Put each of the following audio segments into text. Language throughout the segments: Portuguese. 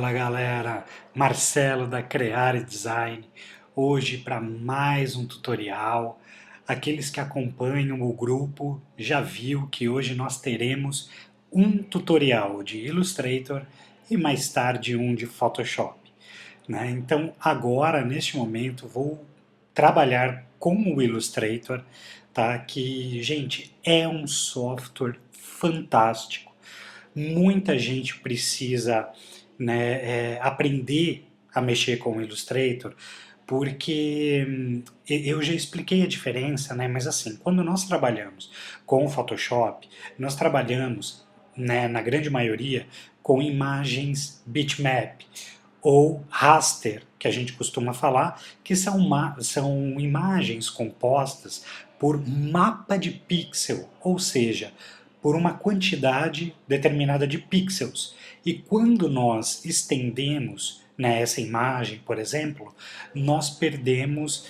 Fala galera, Marcelo da Creare Design, hoje para mais um tutorial. Aqueles que acompanham o grupo já viu que hoje nós teremos um tutorial de Illustrator e mais tarde um de Photoshop, né? Então agora, neste momento, vou trabalhar com o Illustrator, tá? Que, gente, é um software fantástico. Muita gente precisa, né, aprender a mexer com o Illustrator, porque eu já expliquei a diferença, né, mas assim, quando nós trabalhamos com o Photoshop, nós trabalhamos, né, na grande maioria, com imagens bitmap ou raster, que a gente costuma falar, que são imagens compostas por mapa de pixel, ou seja, por uma quantidade determinada de pixels. E quando nós estendemos, né, essa imagem, por exemplo, nós perdemos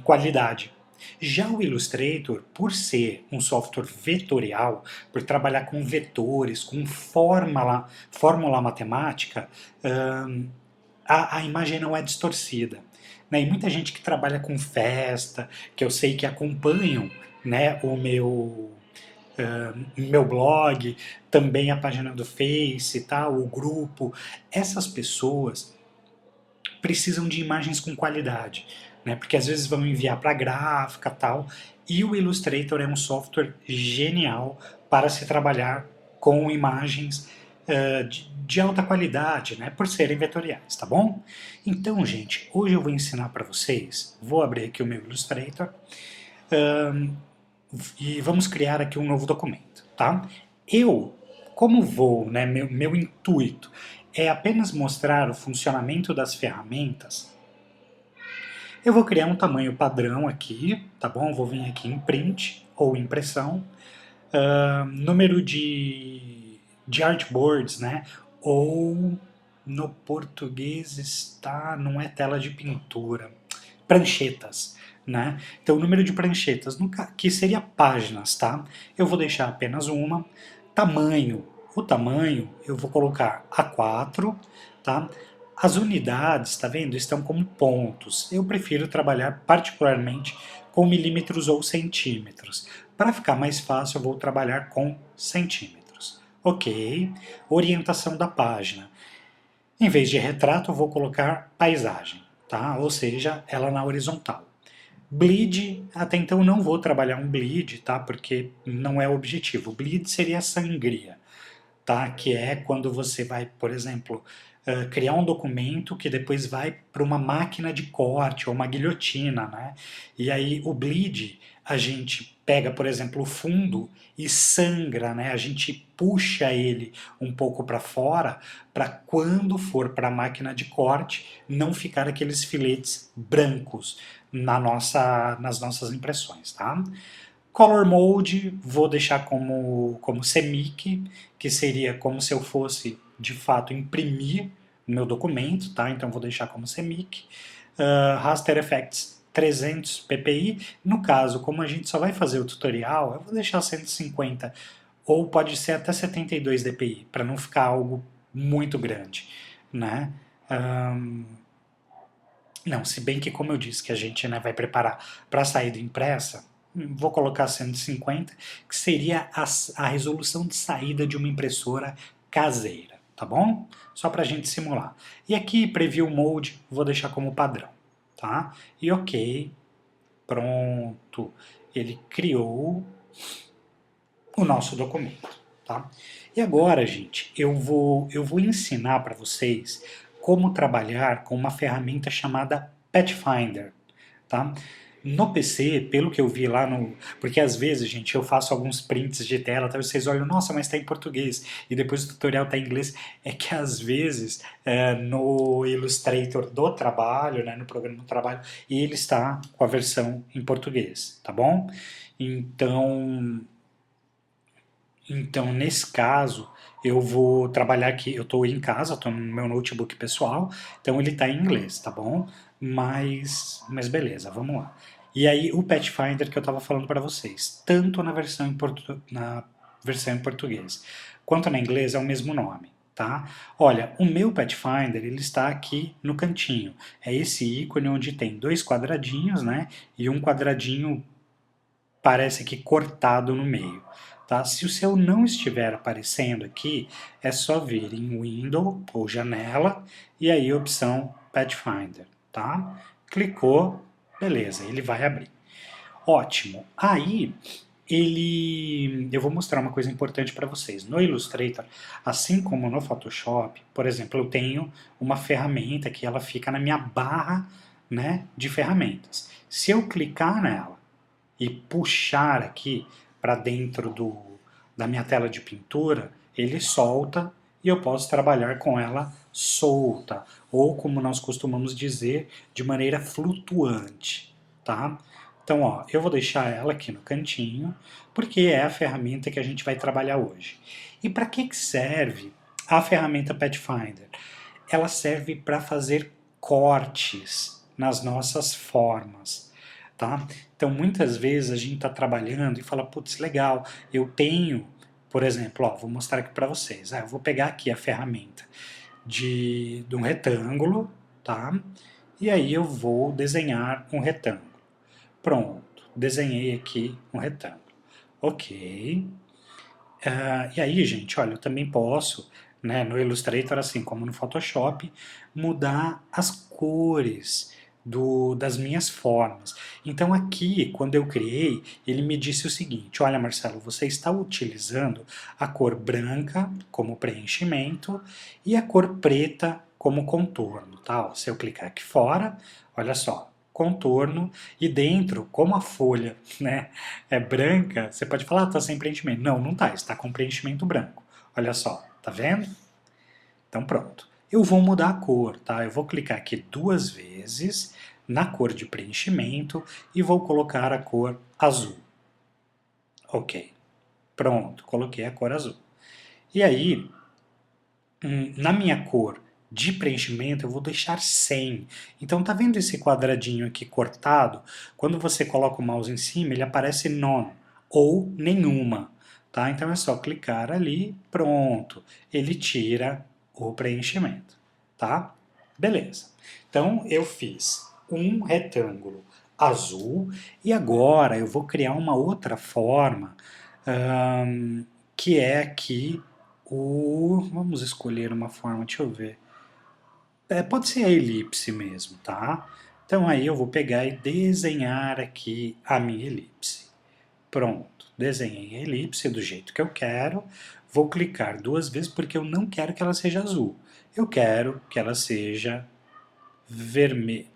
qualidade. Já o Illustrator, por ser um software vetorial, por trabalhar com vetores, com fórmula matemática, a imagem não é distorcida. Né? E muita gente que trabalha com festa, que eu sei que acompanham, né, meu blog, também a página do Face, tá, o grupo, essas pessoas precisam de imagens com qualidade, né? Porque às vezes vão enviar para gráfica tal, e o Illustrator é um software genial para se trabalhar com imagens de alta qualidade, né? Por serem vetoriais, tá bom? Então, gente, hoje eu vou ensinar para vocês, vou abrir aqui o meu Illustrator, e vamos criar aqui um novo documento, tá? Como vou, né, meu intuito é apenas mostrar o funcionamento das ferramentas, eu vou criar um tamanho padrão aqui, tá bom? Vou vir aqui em print ou impressão, número de artboards, né? Ou no português está, não é tela de pintura, pranchetas, né? Então o número de pranchetas, que seria páginas, tá? Eu vou deixar apenas uma. Tamanho, o tamanho eu vou colocar A4, tá? As unidades, tá vendo? Estão como pontos. Eu prefiro trabalhar particularmente com milímetros ou centímetros. Para ficar mais fácil, eu vou trabalhar com centímetros. Ok. Orientação da página. Em vez de retrato, eu vou colocar paisagem, tá? Ou seja, ela na horizontal. Bleed, até então não vou trabalhar um bleed, tá? Porque não é o objetivo. Bleed seria sangria, tá? Que é quando você vai, por exemplo, criar um documento que depois vai para uma máquina de corte ou uma guilhotina, né? E aí o bleed, a gente pega, por exemplo, o fundo e sangra, né? A gente puxa ele um pouco para fora para quando for para a máquina de corte não ficar aqueles filetes brancos nas nossas impressões, tá? Color Mode, vou deixar como CMYK, que seria como se eu fosse, de fato, imprimir meu documento, tá? Então vou deixar como CMYK. Raster Effects 300 ppi. No caso, como a gente só vai fazer o tutorial, eu vou deixar 150, ou pode ser até 72 dpi, para não ficar algo muito grande, né? Não, se bem que, como eu disse, que a gente, né, vai preparar para a saída impressa, vou colocar 150, que seria a resolução de saída de uma impressora caseira, tá bom? Só para a gente simular. E aqui, Preview Mode, vou deixar como padrão, tá? E ok, pronto, ele criou o nosso documento, tá? E agora, gente, eu vou ensinar para vocês como trabalhar com uma ferramenta chamada Pathfinder, tá? No PC, pelo que eu vi lá no... Porque às vezes, gente, eu faço alguns prints de tela, tá? Vocês olham, nossa, mas está em português, e depois o tutorial está em inglês. É que às vezes, no Illustrator do trabalho, né, no programa do trabalho, ele está com a versão em português, tá bom? Então, nesse caso, eu vou trabalhar aqui, eu estou em casa, estou no meu notebook pessoal, então ele está em inglês, tá bom? Mas beleza, vamos lá. E aí, o Pathfinder que eu estava falando para vocês, tanto na versão em português quanto na inglês é o mesmo nome, tá? Olha, o meu Pathfinder, ele está aqui no cantinho. É esse ícone onde tem dois quadradinhos, né? E um quadradinho parece que cortado no meio. Tá? Se o seu não estiver aparecendo aqui, é só vir em Window ou Janela e aí a opção Pathfinder. Tá? Clicou, beleza, ele vai abrir. Ótimo. Aí eu vou mostrar uma coisa importante para vocês. No Illustrator, assim como no Photoshop, por exemplo, eu tenho uma ferramenta que ela fica na minha barra, né, de ferramentas. Se eu clicar nela e puxar aqui para dentro da minha tela de pintura, ele solta e eu posso trabalhar com ela solta, ou como nós costumamos dizer, de maneira flutuante, tá? Então, ó, eu vou deixar ela aqui no cantinho, porque é a ferramenta que a gente vai trabalhar hoje. E para que serve a ferramenta Pathfinder? Ela serve para fazer cortes nas nossas formas, tá? Então, muitas vezes a gente está trabalhando e fala, putz, legal, eu tenho, por exemplo, ó, vou mostrar aqui para vocês. Eu vou pegar aqui a ferramenta de um retângulo, tá? E aí eu vou desenhar um retângulo. Pronto, desenhei aqui um retângulo. Ok. E aí, gente, olha, eu também posso, né, no Illustrator, assim como no Photoshop, mudar as cores das minhas formas. Então aqui, quando eu criei, ele me disse o seguinte, olha Marcelo, você está utilizando a cor branca como preenchimento e a cor preta como contorno, tá? Ó, se eu clicar aqui fora, olha só, contorno, e dentro, como a folha, né, é branca, você pode falar, está sem preenchimento. Não, não está, está com preenchimento branco. Olha só, tá vendo? Então pronto. Eu vou mudar a cor, tá? Eu vou clicar aqui duas vezes na cor de preenchimento e vou colocar a cor azul. Ok. Pronto, coloquei a cor azul. E aí, na minha cor de preenchimento, eu vou deixar 100. Então, tá vendo esse quadradinho aqui cortado? Quando você coloca o mouse em cima, ele aparece none, ou nenhuma. Tá? Então, é só clicar ali, pronto. Ele tira o preenchimento. Tá? Beleza. Então, eu fiz um retângulo azul e agora eu vou criar uma outra forma, que é aqui vamos escolher uma forma, deixa eu ver. Pode ser a elipse mesmo, tá? Então aí eu vou pegar e desenhar aqui a minha elipse. Pronto, desenhei a elipse do jeito que eu quero. Vou clicar duas vezes porque eu não quero que ela seja azul. Eu quero que ela seja vermelha.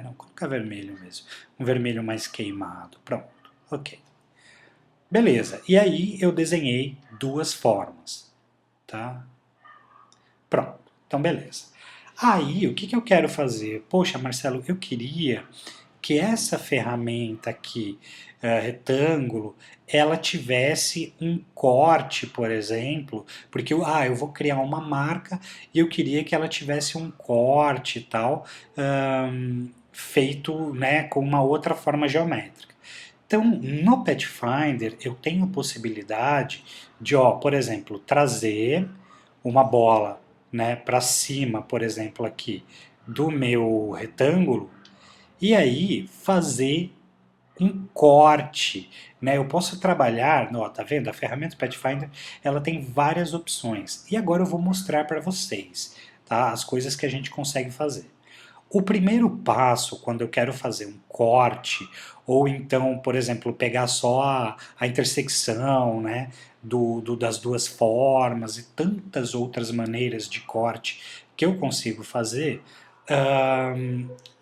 Não, colocar vermelho mesmo. Um vermelho mais queimado. Pronto, ok. Beleza, e aí eu desenhei duas formas, tá? Pronto, então beleza. Aí, o que eu quero fazer? Poxa, Marcelo, eu queria que essa ferramenta aqui, retângulo, ela tivesse um corte, por exemplo, porque eu vou criar uma marca e eu queria que ela tivesse um corte e tal, feito, né, com uma outra forma geométrica. Então, no Pathfinder, eu tenho a possibilidade de, por exemplo, trazer uma bola, né, para cima, por exemplo, aqui do meu retângulo, e aí fazer um corte, né? Eu posso trabalhar, ó, tá vendo? A ferramenta Pathfinder, ela tem várias opções. E agora eu vou mostrar para vocês, tá? As coisas que a gente consegue fazer. O primeiro passo, quando eu quero fazer um corte, ou então, por exemplo, pegar só a intersecção, né, das duas formas e tantas outras maneiras de corte que eu consigo fazer,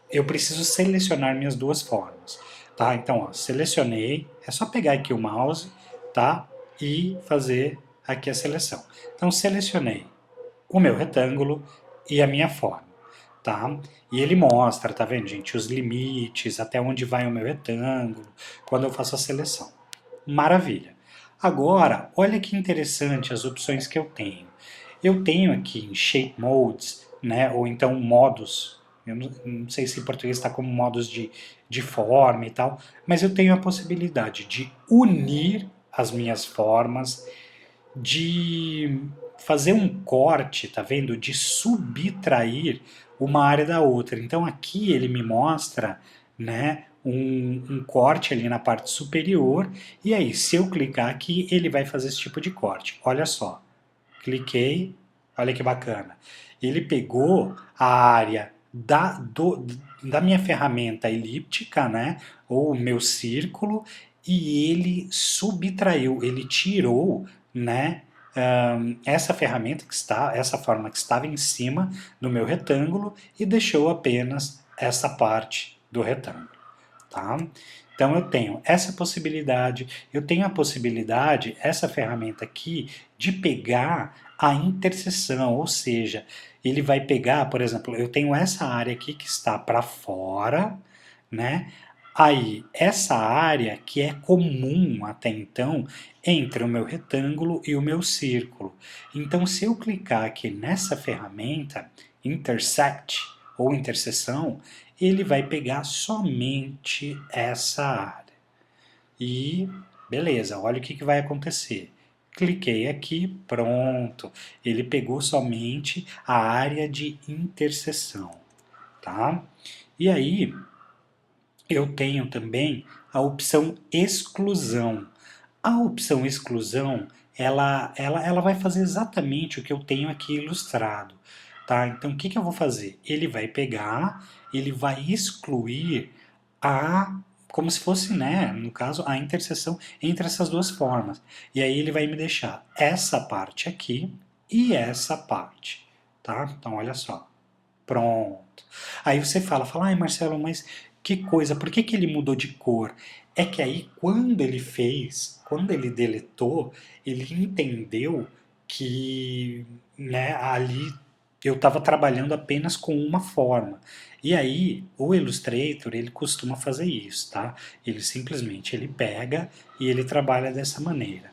eu preciso selecionar minhas duas formas. Tá? Então, ó, selecionei, é só pegar aqui o mouse, tá? E fazer aqui a seleção. Então, selecionei o meu retângulo e a minha forma. Tá? E ele mostra, tá vendo, gente, os limites, até onde vai o meu retângulo, quando eu faço a seleção. Maravilha. Agora, olha que interessante as opções que eu tenho. Eu tenho aqui em Shape Modes, né, ou então modos, eu não sei se em português está como modos de forma e tal, mas eu tenho a possibilidade de unir as minhas formas, de fazer um corte, tá vendo? De subtrair uma área da outra. Então aqui ele me mostra, né, um corte ali na parte superior, e aí se eu clicar aqui, ele vai fazer esse tipo de corte. Olha só, cliquei, olha que bacana. Ele pegou a área da minha ferramenta elíptica, né, ou o meu círculo, e ele subtraiu, ele tirou, né, essa ferramenta que está, essa forma que estava em cima do meu retângulo e deixou apenas essa parte do retângulo, tá? Então eu tenho essa possibilidade, eu tenho a possibilidade, essa ferramenta aqui, de pegar a interseção, ou seja, ele vai pegar, por exemplo, eu tenho essa área aqui que está para fora, né? Aí, essa área que é comum até então entre o meu retângulo e o meu círculo. Então, se eu clicar aqui nessa ferramenta, intersect ou interseção, ele vai pegar somente essa área. E beleza, olha o que vai acontecer. Cliquei aqui, pronto. Ele pegou somente a área de interseção, tá? E aí, eu tenho também a opção exclusão. A opção exclusão, ela vai fazer exatamente o que eu tenho aqui ilustrado, tá? Então, o que eu vou fazer? Ele vai pegar, ele vai excluir como se fosse, né, no caso, a interseção entre essas duas formas. E aí ele vai me deixar essa parte aqui e essa parte, tá? Então, olha só. Pronto. Aí você fala, ai Marcelo, mas que coisa, por que ele mudou de cor? É que aí quando ele fez, quando ele deletou, ele entendeu que, né, ali eu estava trabalhando apenas com uma forma. E aí o Illustrator, ele costuma fazer isso, tá? Ele simplesmente ele pega e ele trabalha dessa maneira.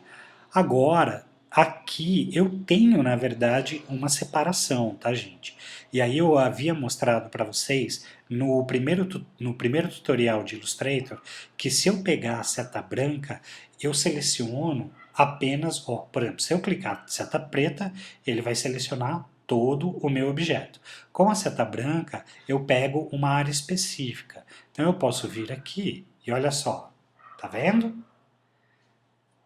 Agora, aqui eu tenho, na verdade, uma separação, tá, gente? E aí eu havia mostrado para vocês no primeiro tutorial de Illustrator que se eu pegar a seta branca, eu seleciono apenas, ó, por exemplo, se eu clicar seta preta, ele vai selecionar todo o meu objeto. Com a seta branca, eu pego uma área específica. Então eu posso vir aqui e olha só, tá vendo?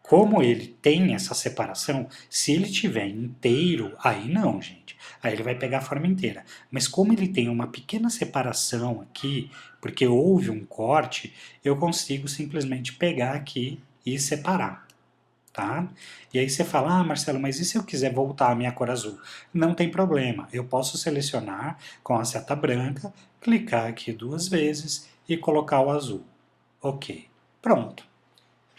Como ele tem essa separação, se ele tiver inteiro, aí não, gente. Aí ele vai pegar a forma inteira. Mas como ele tem uma pequena separação aqui, porque houve um corte, eu consigo simplesmente pegar aqui e separar, tá? E aí você fala, Marcelo, mas e se eu quiser voltar a minha cor azul? Não tem problema, eu posso selecionar com a seta branca, clicar aqui duas vezes e colocar o azul. Ok, pronto.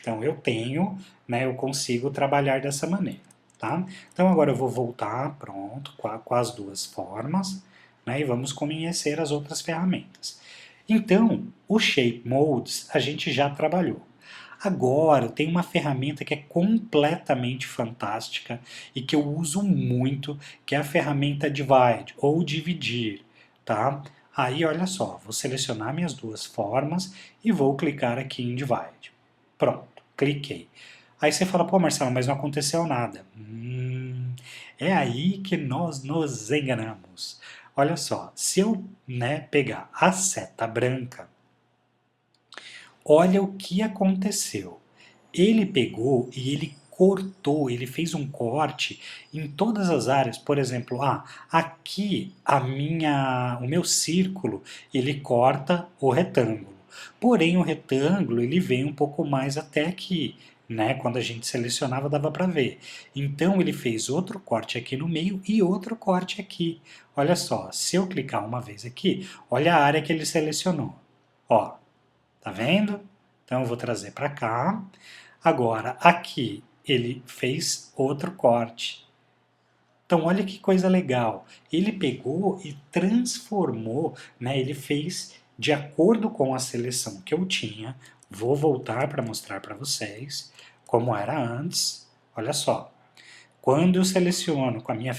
Então eu tenho, né, eu consigo trabalhar dessa maneira, tá? Então agora eu vou voltar, pronto, com as duas formas, né, e vamos conhecer as outras ferramentas. Então, o Shape Modes a gente já trabalhou. Agora tem uma ferramenta que é completamente fantástica e que eu uso muito, que é a ferramenta Divide, ou dividir, tá? Aí olha só, vou selecionar minhas duas formas e vou clicar aqui em Divide. Pronto, cliquei. Aí você fala, pô Marcelo, mas não aconteceu nada. É aí que nós nos enganamos. Olha só, se eu, né, pegar a seta branca, olha o que aconteceu. Ele pegou e ele cortou, ele fez um corte em todas as áreas. Por exemplo, aqui o meu círculo, ele corta o retângulo. Porém, o retângulo, ele vem um pouco mais até aqui, né? Quando a gente selecionava, dava para ver. Então, ele fez outro corte aqui no meio e outro corte aqui. Olha só, se eu clicar uma vez aqui, olha a área que ele selecionou. Ó, tá vendo? Então, eu vou trazer para cá. Agora, aqui, ele fez outro corte. Então, olha que coisa legal. Ele pegou e transformou, né? Ele fez de acordo com a seleção que eu tinha. Vou voltar para mostrar para vocês como era antes. Olha só. Quando eu seleciono com a minha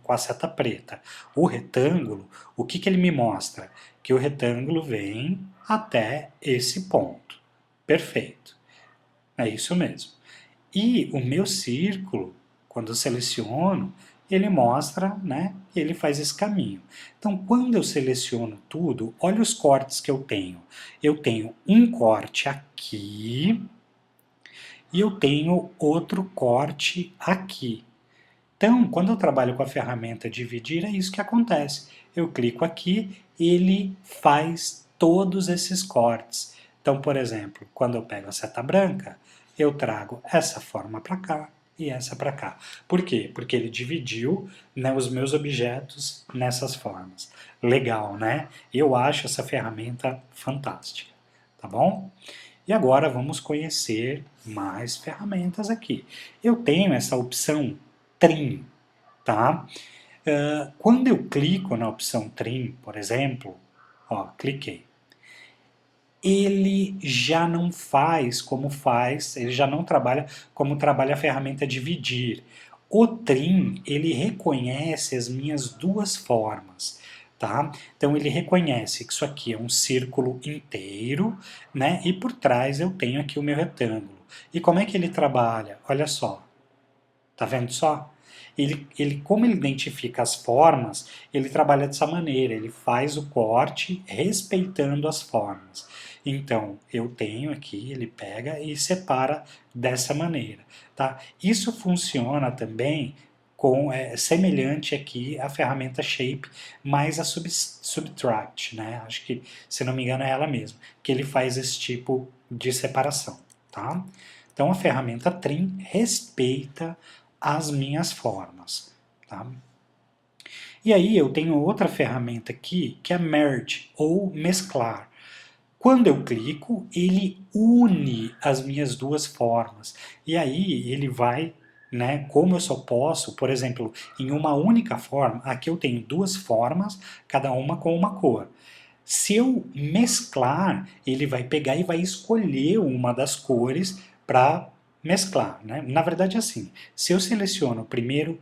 com a seta preta o retângulo, o que ele me mostra? Que o retângulo vem até esse ponto. Perfeito. É isso mesmo. E o meu círculo, Quando eu seleciono, ele mostra, né? Ele faz esse caminho. Então, quando eu seleciono tudo, olha os cortes que eu tenho. Eu tenho um corte aqui e eu tenho outro corte aqui. Então, quando eu trabalho com a ferramenta dividir, é isso que acontece. Eu clico aqui, ele faz todos esses cortes. Então, por exemplo, quando eu pego a seta branca, eu trago essa forma para cá e essa para cá. Por quê? Porque ele dividiu, né, os meus objetos nessas formas. Legal, né? Eu acho essa ferramenta fantástica, tá bom? E agora vamos conhecer mais ferramentas aqui. Eu tenho essa opção Trim, tá? Quando eu clico na opção Trim, por exemplo, ó, cliquei, ele já não faz, ele já não trabalha como trabalha a ferramenta Dividir. O Trim, ele reconhece as minhas duas formas, tá? Então ele reconhece que isso aqui é um círculo inteiro, né? E por trás eu tenho aqui o meu retângulo. E como é que ele trabalha? Olha só, tá vendo só? Como ele identifica as formas, ele trabalha dessa maneira, ele faz o corte respeitando as formas. Então, eu tenho aqui, ele pega e separa dessa maneira. Tá? Isso funciona também semelhante aqui à ferramenta Shape, mais a Subtract, né? Acho que, se não me engano, é ela mesma, que ele faz esse tipo de separação. Tá? Então, a ferramenta Trim respeita as minhas formas. Tá? E aí eu tenho outra ferramenta aqui, que é Merge, ou mesclar. Quando eu clico, ele une as minhas duas formas. E aí ele vai, né, como eu só posso, por exemplo, em uma única forma, aqui eu tenho duas formas, cada uma com uma cor. Se eu mesclar, ele vai pegar e vai escolher uma das cores para mesclar, né? Na verdade é assim, se eu seleciono primeiro,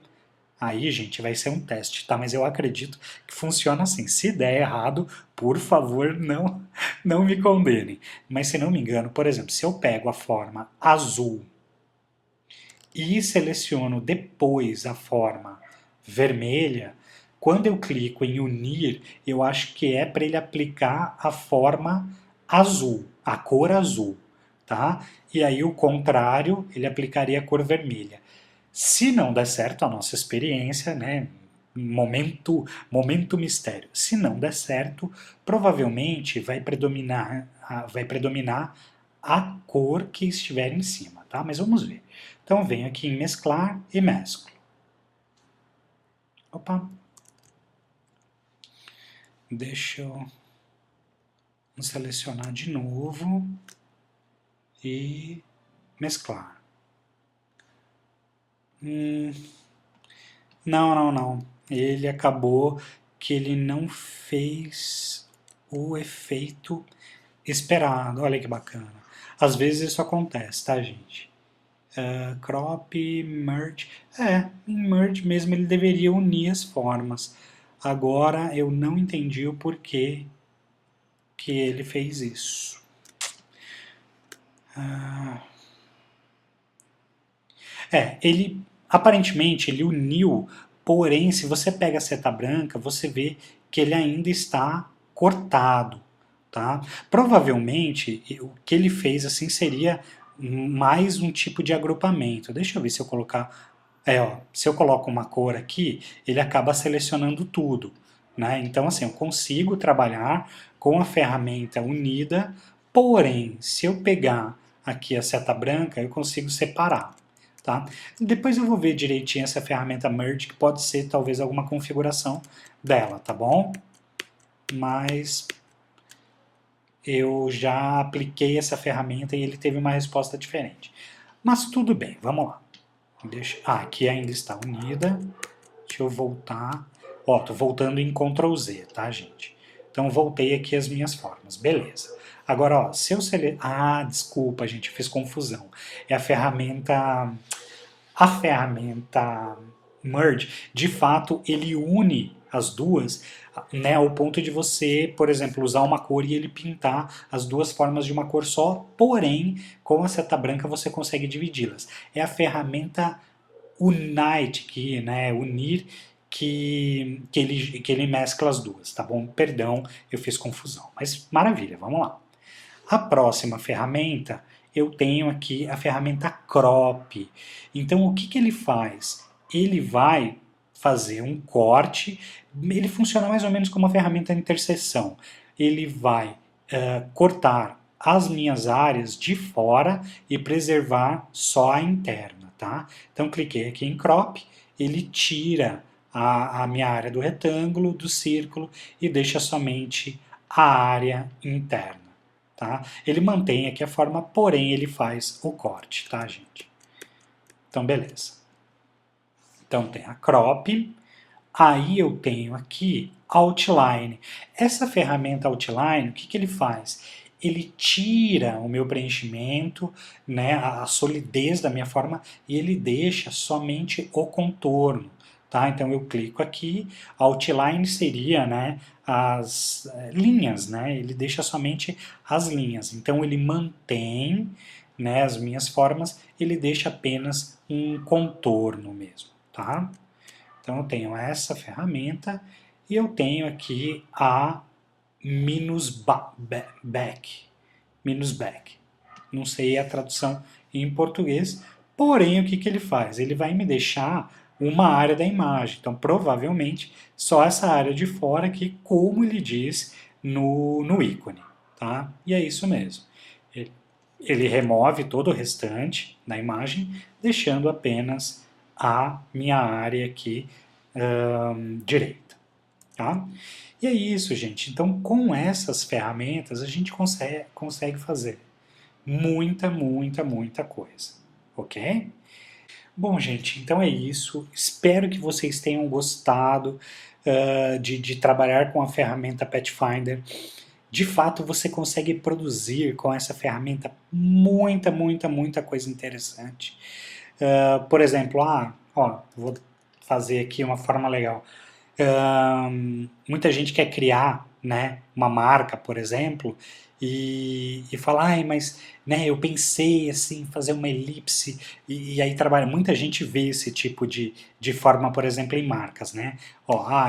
aí gente vai ser um teste, tá? Mas eu acredito que funciona assim. Se der errado, por favor, não me condenem. Mas se não me engano, por exemplo, se eu pego a forma azul e seleciono depois a forma vermelha, quando eu clico em unir, eu acho que é para ele aplicar a forma azul, a cor azul, tá? E aí o contrário, ele aplicaria a cor vermelha. Se não der certo a nossa experiência, né? Momento mistério. Se não der certo, provavelmente vai predominar a cor que estiver em cima, tá? Mas vamos ver. Então venho aqui em mesclar e mesclo. Opa. Deixa eu selecionar de novo e mesclar. Não. Ele acabou que ele não fez o efeito esperado. Olha que bacana. Às vezes isso acontece, tá, gente? Crop, merge. Em merge mesmo ele deveria unir as formas. Agora eu não entendi o porquê que ele fez isso. Ele aparentemente ele uniu, porém se você pega a seta branca, você vê que ele ainda está cortado, tá? Provavelmente o que ele fez assim seria mais um tipo de agrupamento. Deixa eu ver se eu colocar, se eu coloco uma cor aqui, ele acaba selecionando tudo, né? Então assim, eu consigo trabalhar com a ferramenta unida, porém se eu pegar aqui a seta branca, eu consigo separar. Tá? Depois eu vou ver direitinho essa ferramenta Merge, que pode ser talvez alguma configuração dela, tá bom? Mas eu já apliquei essa ferramenta e ele teve uma resposta diferente. Mas tudo bem, vamos lá. Aqui ainda está unida. Deixa eu voltar. Ó, tô voltando em Ctrl Z, tá, gente? Então voltei aqui as minhas formas, beleza. Agora, ó, se eu desculpa, gente, eu fiz confusão. É a ferramenta Merge, de fato, ele une as duas, né, ao ponto de você, por exemplo, usar uma cor e ele pintar as duas formas de uma cor só, porém, com a seta branca você consegue dividi-las. É a ferramenta unite aqui, né, unir, que ele mescla as duas, tá bom? Perdão, eu fiz confusão, mas maravilha, vamos lá. A próxima ferramenta, eu tenho aqui a ferramenta Crop. Então, o que ele faz? Ele vai fazer um corte, ele funciona mais ou menos como uma ferramenta de interseção. Ele vai cortar as minhas áreas de fora e preservar só a interna, tá? Então, cliquei aqui em Crop, ele tira a minha área do retângulo, do círculo e deixa somente a área interna. Tá? Ele mantém aqui a forma, porém ele faz o corte, tá, gente? Então, beleza. Então tem a crop, aí eu tenho aqui outline. Essa ferramenta outline, o que ele faz? Ele tira o meu preenchimento, né, a solidez da minha forma, e ele deixa somente o contorno. Tá? Então eu clico aqui, outline seria, né, as linhas, né? Ele deixa somente as linhas. Então ele mantém, né, as minhas formas, ele deixa apenas um contorno mesmo, tá? Então eu tenho essa ferramenta e eu tenho aqui a back, back. Não sei a tradução em português, porém o que ele faz? Ele vai me deixar uma área da imagem, então provavelmente só essa área de fora aqui, como ele diz no ícone, tá? E é isso mesmo. Ele remove todo o restante da imagem, deixando apenas a minha área aqui direita, tá? E é isso, gente. Então, com essas ferramentas, a gente consegue fazer muita coisa, ok? Bom, gente, então é isso. Espero que vocês tenham gostado de trabalhar com a ferramenta Pathfinder. De fato, você consegue produzir com essa ferramenta muita coisa interessante. Por exemplo, vou fazer aqui uma forma legal. Muita gente quer criar, né, uma marca, por exemplo, e falar, mas né, eu pensei assim, fazer uma elipse, e aí trabalha. Muita gente vê esse tipo de forma, por exemplo, em marcas, né?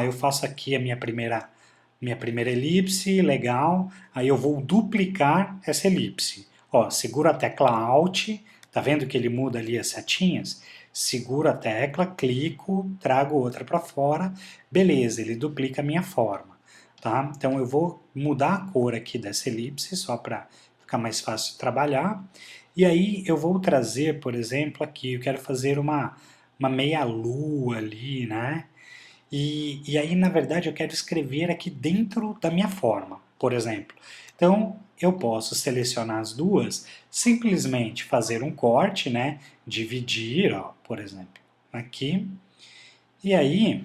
Eu faço aqui a minha primeira elipse, legal, aí eu vou duplicar essa elipse. Seguro a tecla Alt, tá vendo que ele muda ali as setinhas? Seguro a tecla, clico, trago outra para fora, beleza, ele duplica a minha forma. Tá? Então eu vou mudar a cor aqui dessa elipse, só para ficar mais fácil de trabalhar. E aí eu vou trazer, por exemplo, aqui, eu quero fazer uma meia-lua ali, né? E aí, na verdade, eu quero escrever aqui dentro da minha forma, por exemplo. Então, eu posso selecionar as duas, simplesmente fazer um corte, né? Dividir, por exemplo, aqui. E aí,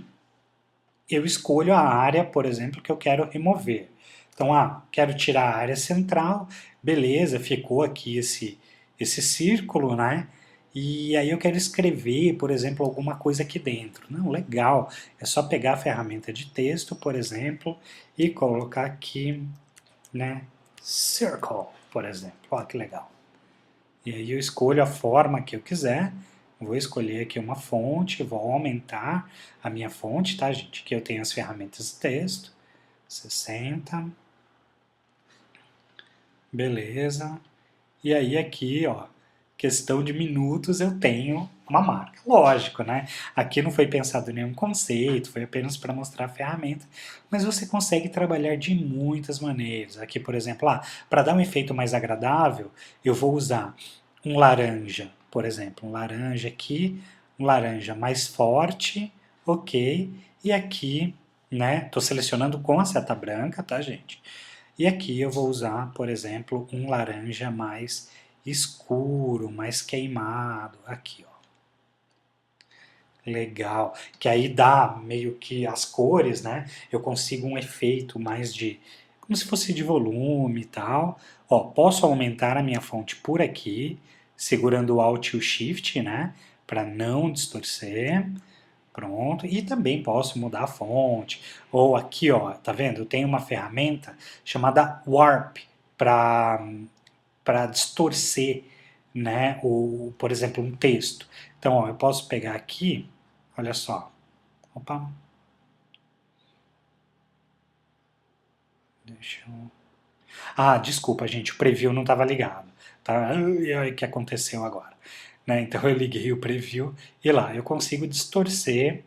eu escolho a área, por exemplo, que eu quero remover. Então, quero tirar a área central, beleza, ficou aqui esse círculo, né? E aí eu quero escrever, por exemplo, alguma coisa aqui dentro. Não, legal, é só pegar a ferramenta de texto, por exemplo, e colocar aqui, né, circle, por exemplo. Olha que legal. E aí eu escolho a forma que eu quiser, vou escolher aqui uma fonte, vou aumentar a minha fonte, tá, gente? Aqui eu tenho as ferramentas de texto, 60, beleza. E aí aqui, questão de minutos eu tenho uma marca. Lógico, né? Aqui não foi pensado nenhum conceito, foi apenas para mostrar a ferramenta, mas você consegue trabalhar de muitas maneiras. Aqui, por exemplo, para dar um efeito mais agradável, eu vou usar um laranja, por exemplo, um laranja aqui, um laranja mais forte, ok, e aqui, né, estou selecionando com a seta branca, tá, gente? E aqui eu vou usar, por exemplo, um laranja mais escuro, mais queimado, aqui, ó. Legal, que aí dá meio que as cores, né? Eu consigo um efeito mais como se fosse de volume e tal. Posso aumentar a minha fonte por aqui, segurando o Alt e o Shift, né? Para não distorcer. Pronto, e também posso mudar a fonte. Ou aqui, tá vendo? Eu tenho uma ferramenta chamada Warp para distorcer né, por exemplo, um texto. Então, ó, eu posso pegar aqui, olha só, opa, deixa eu... Ah, desculpa, gente, o preview não estava ligado, tá? Ai, o que aconteceu agora? Né? Então eu liguei o preview e lá eu consigo distorcer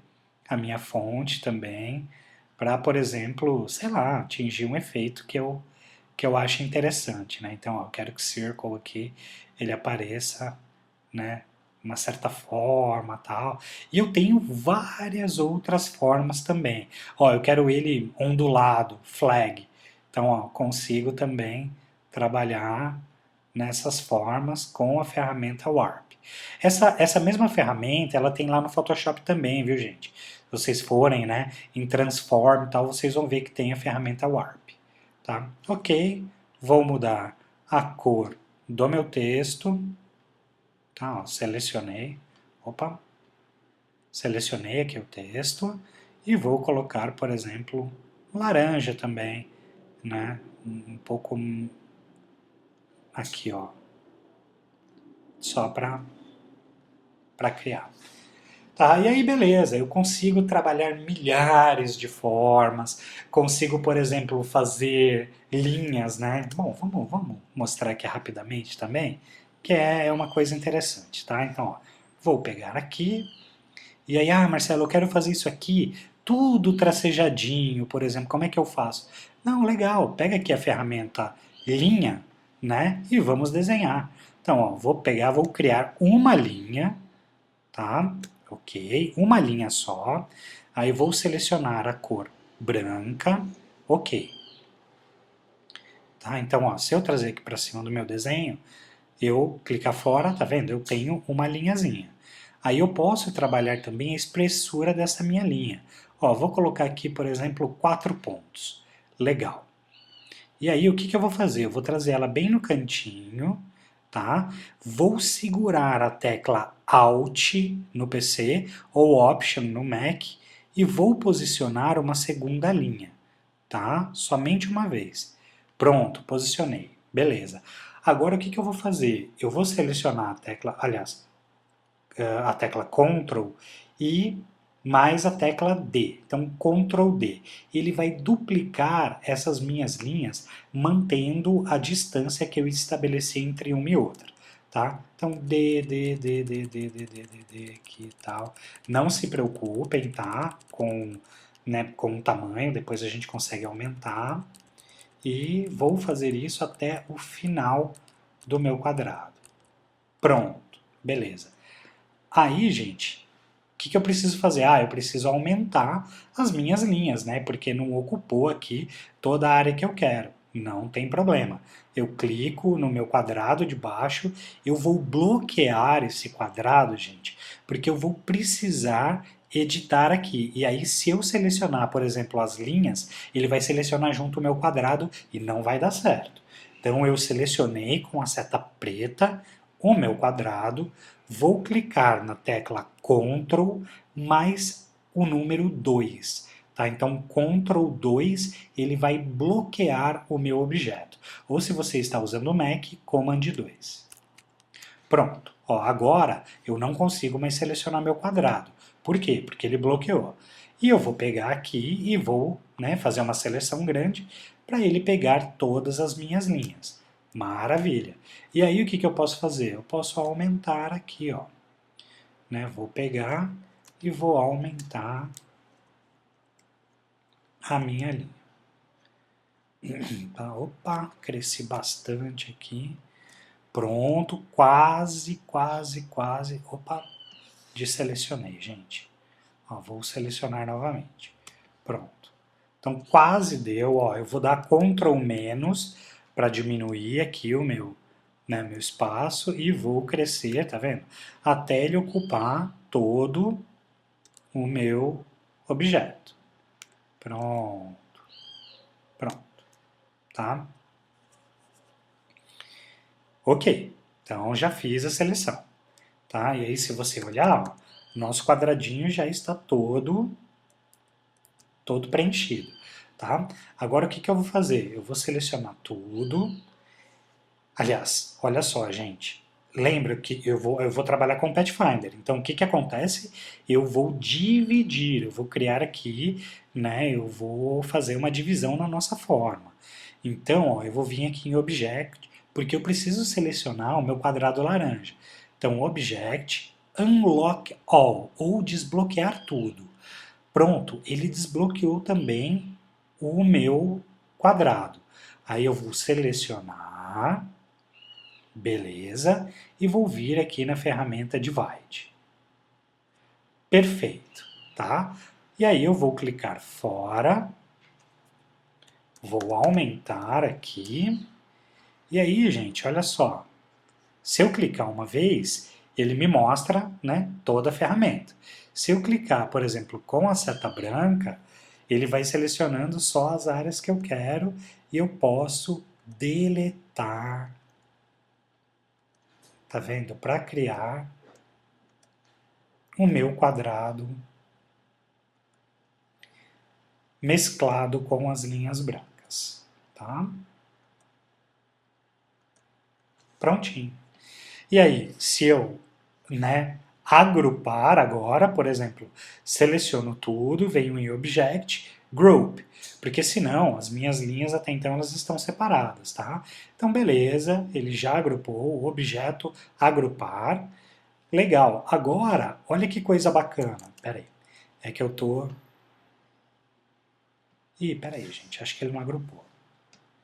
a minha fonte também para, por exemplo, sei lá, atingir um efeito que eu acho interessante, né? Então, ó, eu quero que o circle aqui ele apareça, né, uma certa forma, tal. E eu tenho várias outras formas também. Ó, eu quero ele ondulado, flag. Então, ó, consigo também trabalhar nessas formas com a ferramenta Warp. Essa mesma ferramenta, ela tem lá no Photoshop também, viu, gente? Se vocês forem, né, em Transform e tal, vocês vão ver que tem a ferramenta Warp, tá? Ok, vou mudar a cor do meu texto, tá? Ó, selecionei, opa, selecionei aqui o texto e vou colocar, por exemplo, laranja também, né? Um pouco aqui, ó, só para criar. Tá, e aí beleza, eu consigo trabalhar milhares de formas, consigo, por exemplo, fazer linhas, né? Bom, vamos mostrar aqui rapidamente também, que é uma coisa interessante, tá? Então, ó, vou pegar aqui, e aí, ah, Marcelo, eu quero fazer isso aqui, tudo tracejadinho, por exemplo, como é que eu faço? Não, legal, pega aqui a ferramenta linha, né? E vamos desenhar. Então, ó, vou pegar, vou criar uma linha, tá? Ok, uma linha só. Aí vou selecionar a cor branca, ok. Tá? Então, ó, se eu trazer aqui para cima do meu desenho, eu clicar fora, tá vendo? Eu tenho uma linhazinha. Aí eu posso trabalhar também a espessura dessa minha linha. Ó, vou colocar aqui, por exemplo, 4 pontos. Legal. E aí, o que eu vou fazer? Eu vou trazer ela bem no cantinho, tá? Vou segurar a tecla Alt no PC ou Option no Mac e vou posicionar uma segunda linha, tá? Somente uma vez. Pronto, posicionei. Beleza. Agora, o que eu vou fazer? Eu vou selecionar a tecla, aliás, a tecla Ctrl e mais a tecla D. Então, Ctrl D. Ele vai duplicar essas minhas linhas, mantendo a distância que eu estabeleci entre uma e outra. Tá? Então, D, aqui e tal. Não se preocupem, tá? Com o tamanho, depois a gente consegue aumentar. E vou fazer isso até o final do meu quadrado. Pronto, beleza. Aí, gente, o que eu preciso fazer? Ah, eu preciso aumentar as minhas linhas, né? Porque não ocupou aqui toda a área que eu quero. Não tem problema. Eu clico no meu quadrado de baixo, eu vou bloquear esse quadrado, gente, porque eu vou precisar editar aqui. E aí, se eu selecionar, por exemplo, as linhas, ele vai selecionar junto o meu quadrado e não vai dar certo. Então, eu selecionei com a seta preta o meu quadrado, vou clicar na tecla Ctrl mais o número 2. Tá? Então, Ctrl 2 ele vai bloquear o meu objeto. Ou se você está usando o Mac, Command 2. Pronto. Ó, agora eu não consigo mais selecionar meu quadrado. Por quê? Porque ele bloqueou. E eu vou pegar aqui e vou, né, fazer uma seleção grande para ele pegar todas as minhas linhas. Maravilha. E aí o que eu posso fazer? Eu posso aumentar aqui, ó. Né? Vou pegar e vou aumentar a minha linha. Tá, opa, cresci bastante aqui. Pronto, quase, quase, quase. Opa, desselecionei, gente. Ó, vou selecionar novamente. Pronto. Então quase deu, ó. Eu vou dar Ctrl menos para diminuir aqui o meu espaço e vou crescer, tá vendo? Até ele ocupar todo o meu objeto. Pronto, pronto, tá? Ok, então já fiz a seleção, tá? E aí se você olhar, ó, nosso quadradinho já está todo preenchido, tá? Agora o que eu vou fazer? Eu vou selecionar tudo. Aliás, olha só, gente. lembra que eu vou trabalhar com Pathfinder. Então, o que acontece? Eu vou dividir, eu vou criar aqui, né, eu vou fazer uma divisão na nossa forma. Então, ó, eu vou vir aqui em Object, porque eu preciso selecionar o meu quadrado laranja. Então, Object, Unlock All, ou desbloquear tudo. Pronto, ele desbloqueou também o meu quadrado. Aí eu vou selecionar, beleza, e vou vir aqui na ferramenta Divide. Perfeito, tá? E aí eu vou clicar fora, vou aumentar aqui, e aí, gente, olha só, se eu clicar uma vez, ele me mostra, né, toda a ferramenta. Se eu clicar, por exemplo, com a seta branca, ele vai selecionando só as áreas que eu quero e eu posso deletar, tá vendo? Para criar o meu quadrado mesclado com as linhas brancas, tá? Prontinho. E aí, se eu, né, agrupar agora, por exemplo, seleciono tudo, venho em Object, Group, porque senão as minhas linhas até então elas estão separadas, tá? Então, beleza, ele já agrupou, o objeto agrupar, legal. Agora, olha que coisa bacana, peraí, é que eu tô... Ih, peraí, gente, acho que ele não agrupou.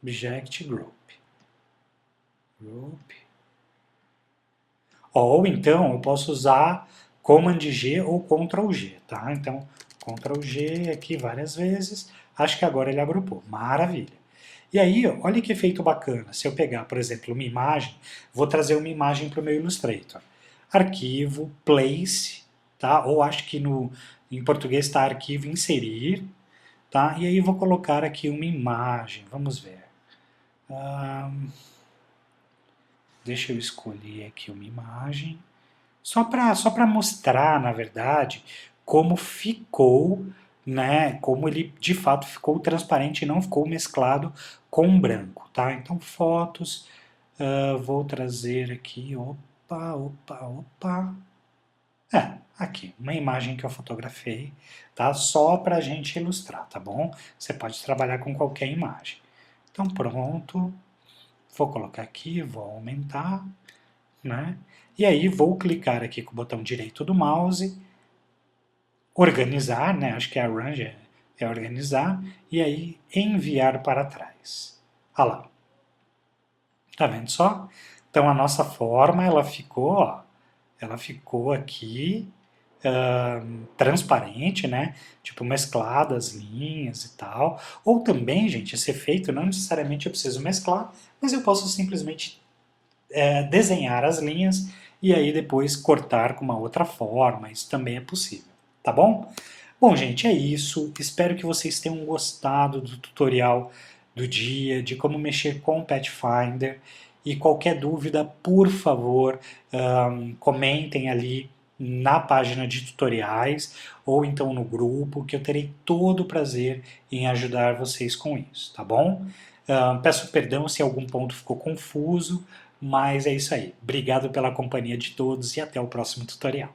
Object Group. Group. Ou então eu posso usar Command G ou Ctrl G, tá? Então, Ctrl G aqui várias vezes, acho que agora ele agrupou, maravilha. E aí, olha que efeito bacana, se eu pegar, por exemplo, uma imagem, vou trazer uma imagem para o meu Illustrator. Arquivo, Place, tá? Ou acho que em português está Arquivo, Inserir, tá? E aí vou colocar aqui uma imagem, vamos ver. Deixa eu escolher aqui uma imagem, só para mostrar, na verdade, como ficou, né, como ele de fato ficou transparente e não ficou mesclado com branco, tá? Então, fotos, vou trazer aqui, opa, aqui, uma imagem que eu fotografei, tá? Só para a gente ilustrar, tá bom? Você pode trabalhar com qualquer imagem. Então, pronto. Vou colocar aqui, vou aumentar, né? E aí vou clicar aqui com o botão direito do mouse, organizar, né? Acho que é arrange, é organizar, e aí enviar para trás. Olha lá. Tá vendo só? Então a nossa forma, ela ficou, ó, ela ficou aqui transparente, né? Tipo, mesclada as linhas e tal. Ou também, gente, esse efeito não necessariamente eu preciso mesclar, mas eu posso simplesmente desenhar as linhas e aí depois cortar com uma outra forma, isso também é possível, tá bom? Bom, gente, é isso. Espero que vocês tenham gostado do tutorial do dia, de como mexer com o Pathfinder. E qualquer dúvida, por favor, comentem ali na página de tutoriais ou então no grupo, que eu terei todo o prazer em ajudar vocês com isso, tá bom? Peço perdão se algum ponto ficou confuso, mas é isso aí. Obrigado pela companhia de todos e até o próximo tutorial.